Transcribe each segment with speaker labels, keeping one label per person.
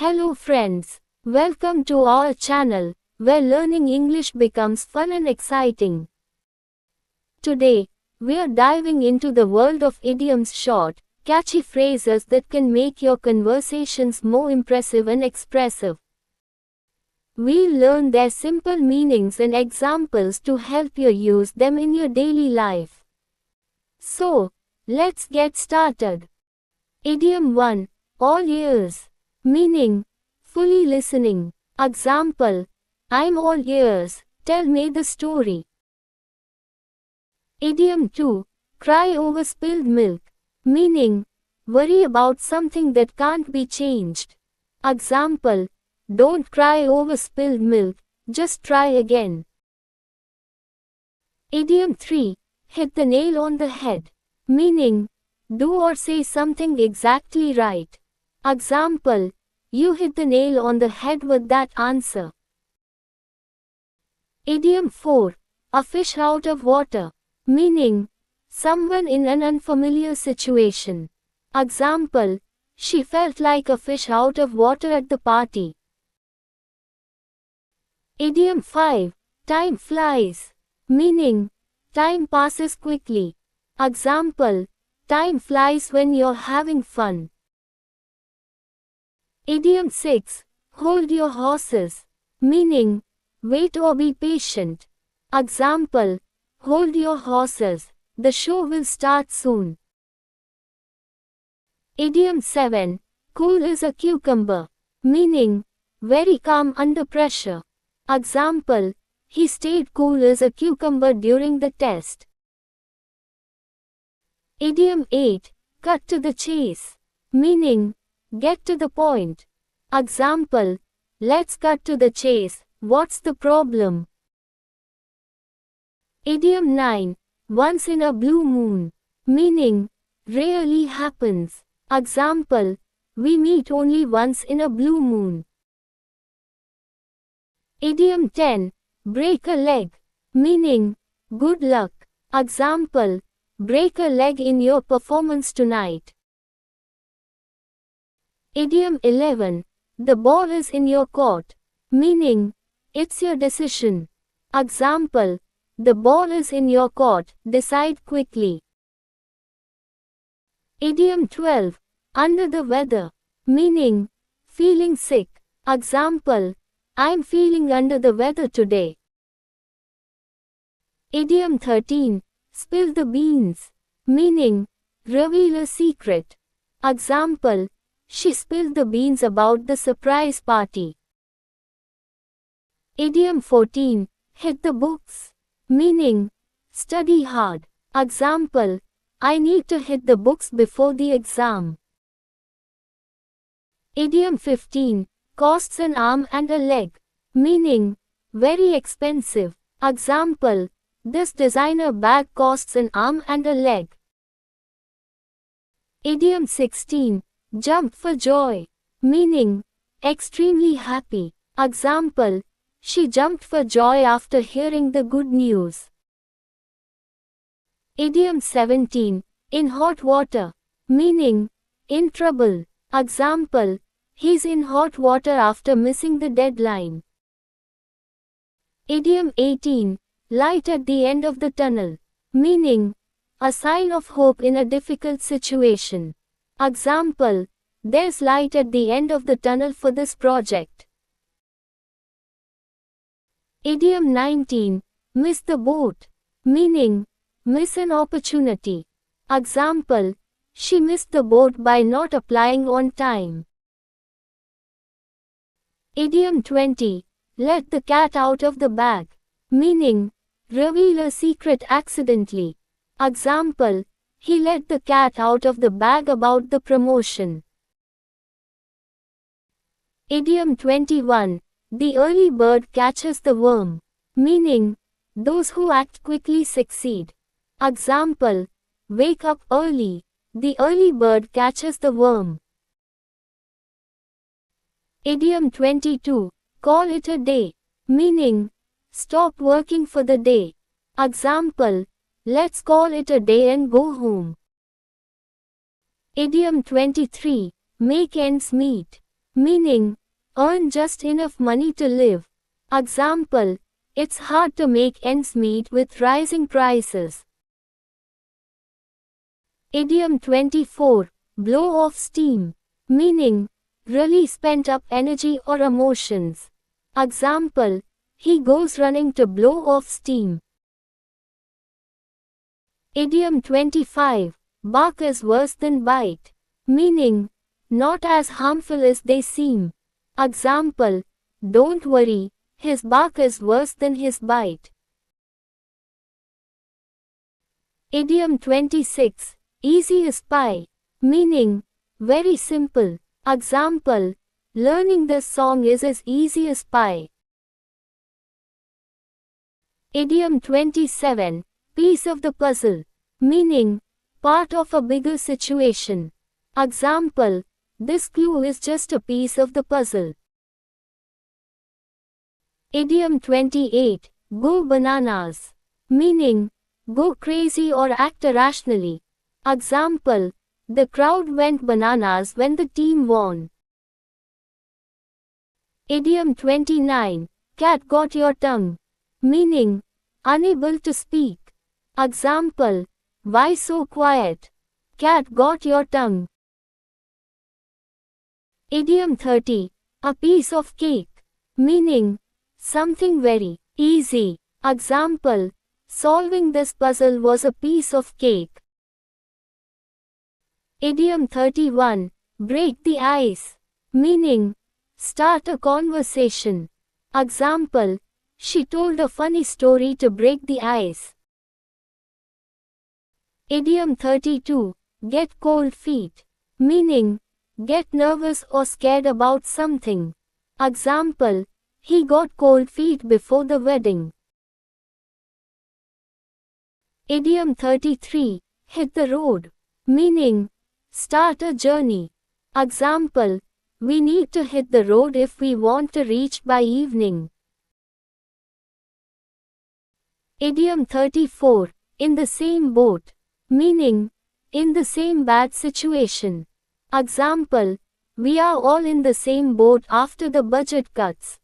Speaker 1: Hello friends, welcome to our channel, where learning English becomes fun and exciting. Today, we are diving into the world of idioms, short, catchy phrases that can make your conversations more impressive and expressive. We'll learn their simple meanings and examples to help you use them in your daily life. So, let's get started. Idiom 1, all ears. Meaning, fully listening. Example, I'm all ears, tell me the story. Idiom 2, cry over spilled milk. Meaning, worry about something that can't be changed. Example, don't cry over spilled milk, just try again. Idiom 3, hit the nail on the head. Meaning, do or say something exactly right. Example, you hit the nail on the head with that answer. Idiom 4, a fish out of water. Meaning, someone in an unfamiliar situation. Example, she felt like a fish out of water at the party. Idiom 5, time flies. Meaning, time passes quickly. Example, time flies when you're having fun. Idiom 6, hold your horses. Meaning, wait or be patient. Example, hold your horses, the show will start soon. Idiom 7, cool as a cucumber. Meaning, very calm under pressure. Example, he stayed cool as a cucumber during the test. Idiom 8, cut to the chase. Meaning, get to the point. Example, let's cut to the chase, what's the problem? Idiom 9, once in a blue moon. Meaning, rarely happens. Example, we meet only once in a blue moon. Idiom 10, break a leg. Meaning, good luck. Example, break a leg in your performance tonight. Idiom 11, the ball is in your court. Meaning, it's your decision. Example, the ball is in your court, decide quickly. Idiom 12, under the weather. Meaning, feeling sick. Example, I'm feeling under the weather today. Idiom 13, spill the beans. Meaning, reveal a secret. Example, she spilled the beans about the surprise party. Idiom 14, hit the books. Meaning, study hard. Example, I need to hit the books before the exam. Idiom 15, costs an arm and a leg. Meaning, very expensive. Example, this designer bag costs an arm and a leg. Idiom 16, jump for joy. Meaning, extremely happy. Example, she jumped for joy after hearing the good news. Idiom 17, in hot water. Meaning, in trouble. Example, he's in hot water after missing the deadline. Idiom 18, light at the end of the tunnel. Meaning, a sign of hope in a difficult situation. Example, there's light at the end of the tunnel for this project. Idiom 19, miss the boat. Meaning, miss an opportunity. Example, she missed the boat by not applying on time. Idiom 20, let the cat out of the bag. Meaning, reveal a secret accidentally. Example, he let the cat out of the bag about the promotion. Idiom 21, the early bird catches the worm. Meaning, those who act quickly succeed. Example, wake up early, the early bird catches the worm. Idiom 22, call it a day. Meaning, stop working for the day. Example, let's call it a day and go home. Idiom 23, make ends meet. meaning, earn just enough money to live. Example, it's hard to make ends meet with rising prices. Idiom 24, blow off steam, meaning, release pent-up energy or emotions. Example, he goes running to blow off steam. Idiom 25, bark is worse than bite, meaning, not as harmful as they seem. Example, don't worry, his bark is worse than his bite. Idiom 26, easy as pie, meaning, very simple. Example, learning this song is as easy as pie. Idiom 27, piece of the puzzle, meaning, part of a bigger situation. Example, this clue is just a piece of the puzzle. Idiom 28, go bananas, meaning, go crazy or act irrationally. Example, the crowd went bananas when the team won. Idiom 29, cat got your tongue, meaning, unable to speak. Example, why so quiet? Cat got your tongue. Idiom 30, a piece of cake, meaning, something very easy. Example, solving this puzzle was a piece of cake. Idiom 31, break the ice, meaning, start a conversation. Example, she told a funny story to break the ice. Idiom 32, get cold feet, meaning, get nervous or scared about something. Example, he got cold feet before the wedding. Idiom 33, hit the road, meaning, start a journey. Example, we need to hit the road if we want to reach by evening. Idiom 34, in the same boat, meaning, in the same bad situation. Example, we are all in the same boat after the budget cuts.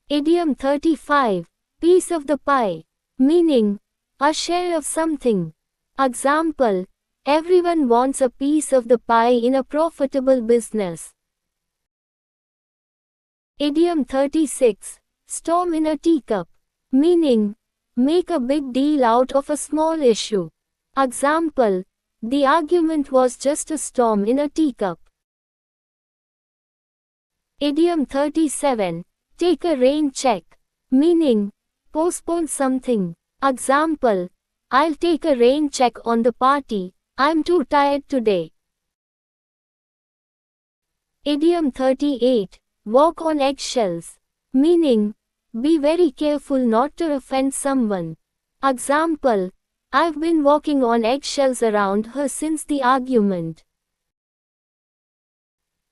Speaker 1: Idiom 35, piece of the pie, meaning, a share of something. Example, everyone wants a piece of the pie in a profitable business. Idiom 36, storm in a teacup, meaning, make a big deal out of a small issue. Example, the argument was just a storm in a teacup. Idiom 37, take a rain check, meaning, postpone something. Example, I'll take a rain check on the party, I'm too tired today. Idiom 38, walk on eggshells, meaning, be very careful not to offend someone. Example, I've been walking on eggshells around her since the argument.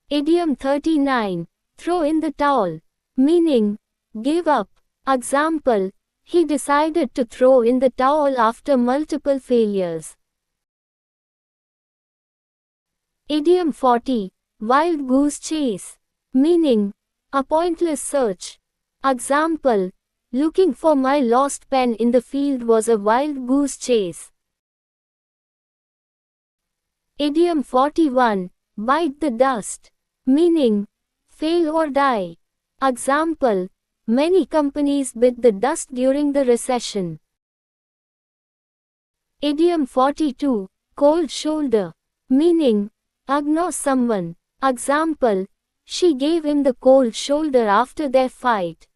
Speaker 1: Idiom 39, throw in the towel, meaning, give up. Example, he decided to throw in the towel after multiple failures. Idiom 40, wild goose chase, meaning, a pointless search. Example, looking for my lost pen in the field was a wild goose chase. Idiom 41, bite the dust, meaning, fail or die. Example, many companies bit the dust during the recession. Idiom 42, cold shoulder, meaning, ignore someone. Example, she gave him the cold shoulder after their fight.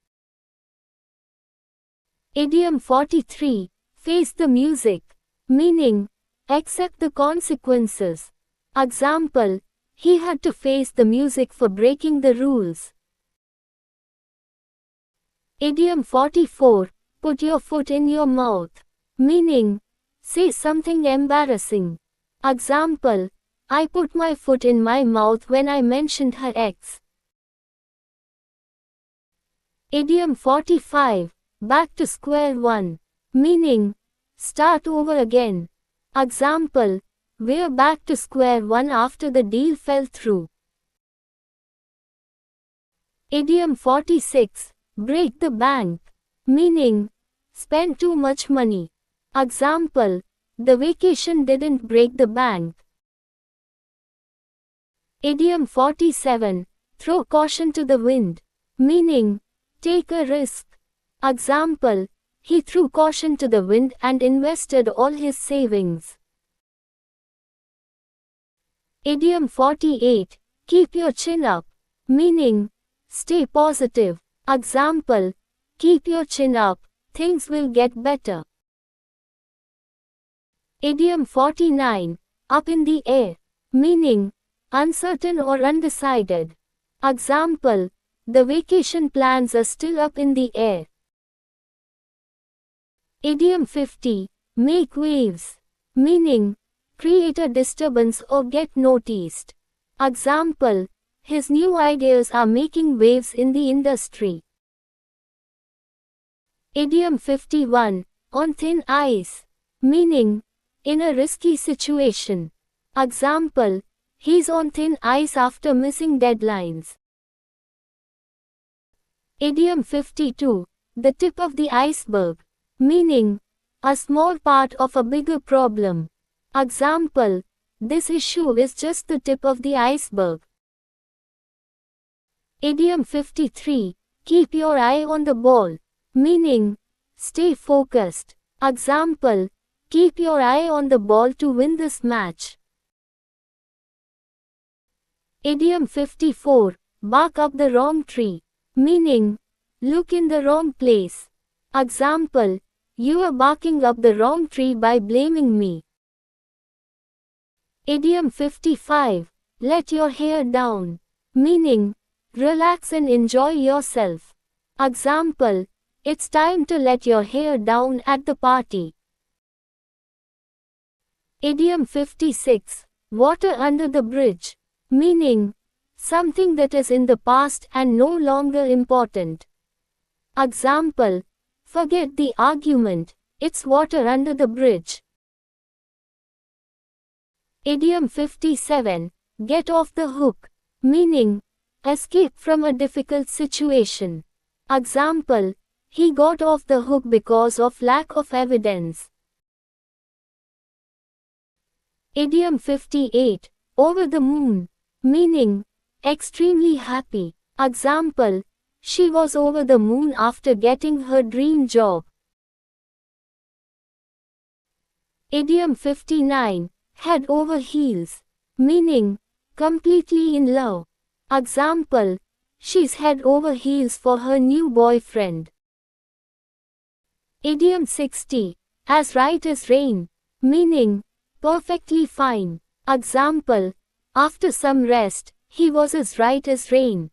Speaker 1: Idiom 43, face the music, meaning, accept the consequences. Example, he had to face the music for breaking the rules. Idiom 44, put your foot in your mouth, meaning, say something embarrassing. Example, I put my foot in my mouth when I mentioned her ex. Idiom 45, back to square one, meaning, start over again. Example, we're back to square one after the deal fell through. Idiom 46, break the bank. Meaning, spend too much money. Example, the vacation didn't break the bank. Idiom 47, throw caution to the wind. Meaning, take a risk. Example, he threw caution to the wind and invested all his savings. Idiom 48, keep your chin up. Meaning, stay positive. Example, keep your chin up, things will get better. Idiom 49, up in the air. Meaning, uncertain or undecided. Example, the vacation plans are still up in the air. Idiom 50, make waves. Meaning, create a disturbance or get noticed. Example, his new ideas are making waves in the industry. Idiom 51, on thin ice. Meaning, in a risky situation. Example, he's on thin ice after missing deadlines. Idiom 52, the tip of the iceberg. Meaning, a small part of a bigger problem. Example, this issue is just the tip of the iceberg. Idiom 53, keep your eye on the ball. Meaning, stay focused. Example, keep your eye on the ball to win this match. Idiom 54, bark up the wrong tree. Meaning, look in the wrong place. Example, you are barking up the wrong tree by blaming me. Idiom 55, let your hair down. Meaning, relax and enjoy yourself. Example, it's time to let your hair down at the party. Idiom 56, water under the bridge. Meaning, something that is in the past and no longer important. Example, forget the argument, it's water under the bridge. Idiom 57, get off the hook. Meaning, escape from a difficult situation. Example, he got off the hook because of lack of evidence. Idiom 58, over the moon. Meaning, extremely happy. Example, she was over the moon after getting her dream job. Idiom 59, head over heels. Meaning, completely in love. Example, she's head over heels for her new boyfriend. Idiom 60, as right as rain. Meaning, perfectly fine. Example, after some rest, he was as right as rain.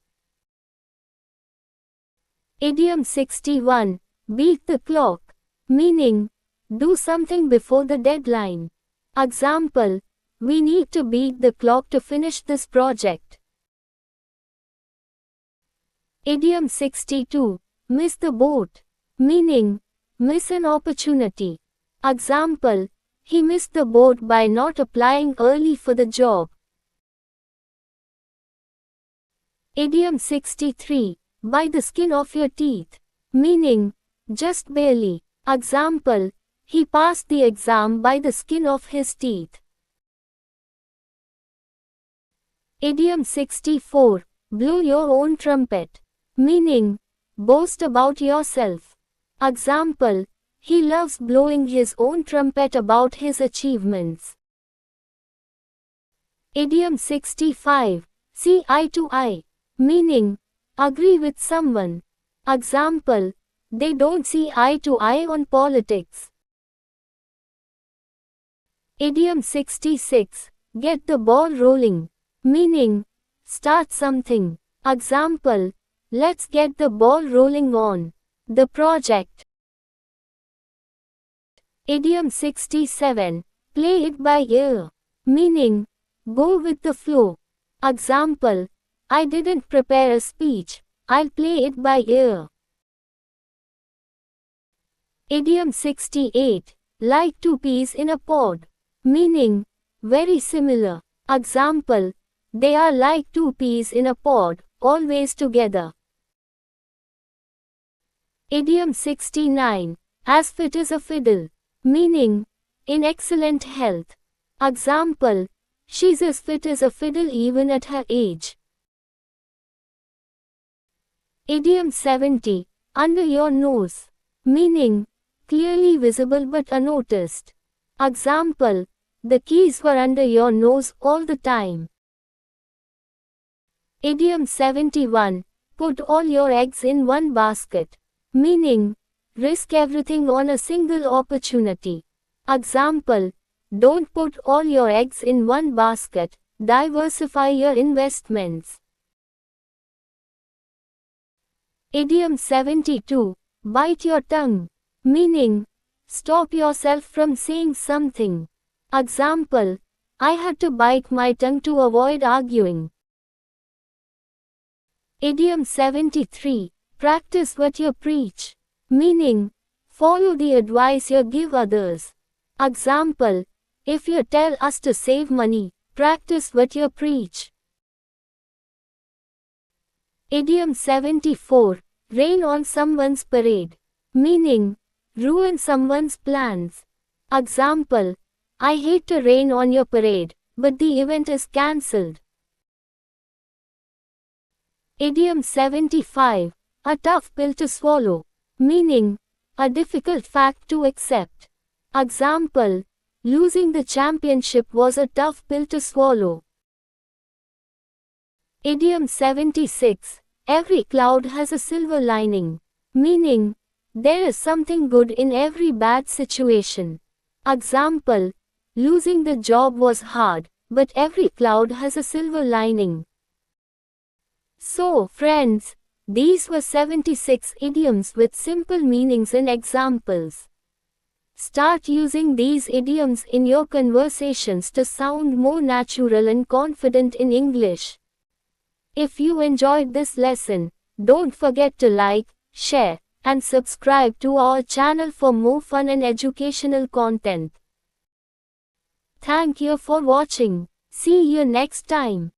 Speaker 1: Idiom 61, beat the clock. Meaning, do something before the deadline. Example, we need to beat the clock to finish this project. Idiom 62, miss the boat. Meaning, miss an opportunity. Example, he missed the boat by not applying early for the job. Idiom 63, by the skin of your teeth. Meaning, just barely. Example, he passed the exam by the skin of his teeth. Idiom 64, blow your own trumpet. Meaning, boast about yourself. Example, he loves blowing his own trumpet about his achievements. Idiom 65, see eye to eye. Meaning, agree with someone. Example, they don't see eye to eye on politics. Idiom 66, get the ball rolling. Meaning, start something. Example, let's get the ball rolling on the project. Idiom 67, play it by ear. Meaning, go with the flow. Example, I didn't prepare a speech, I'll play it by ear. Idiom 68, like two peas in a pod. Meaning, very similar. Example, they are like two peas in a pod, always together. Idiom 69, as fit as a fiddle. Meaning, in excellent health. Example, she's as fit as a fiddle even at her age. Idiom 70, under your nose. Meaning, clearly visible but unnoticed. Example, the keys were under your nose all the time. Idiom 71, put all your eggs in one basket. Meaning, risk everything on a single opportunity. Example, don't put all your eggs in one basket, diversify your investments. Idiom 72, bite your tongue. Meaning, stop yourself from saying something. Example, I had to bite my tongue to avoid arguing. Idiom 73, practice what you preach. Meaning, follow the advice you give others. Example, if you tell us to save money, practice what you preach. Idiom 74, rain on someone's parade. Meaning, ruin someone's plans. Example, I hate to rain on your parade, but the event is cancelled. Idiom 75, a tough pill to swallow. Meaning, a difficult fact to accept. Example, losing the championship was a tough pill to swallow. Idiom 76, every cloud has a silver lining. Meaning, there is something good in every bad situation. Example, losing the job was hard, but every cloud has a silver lining. So, friends, these were 76 idioms with simple meanings and examples. Start using these idioms in your conversations to sound more natural and confident in English. If you enjoyed this lesson, don't forget to like, share, and subscribe to our channel for more fun and educational content. Thank you for watching. See you next time.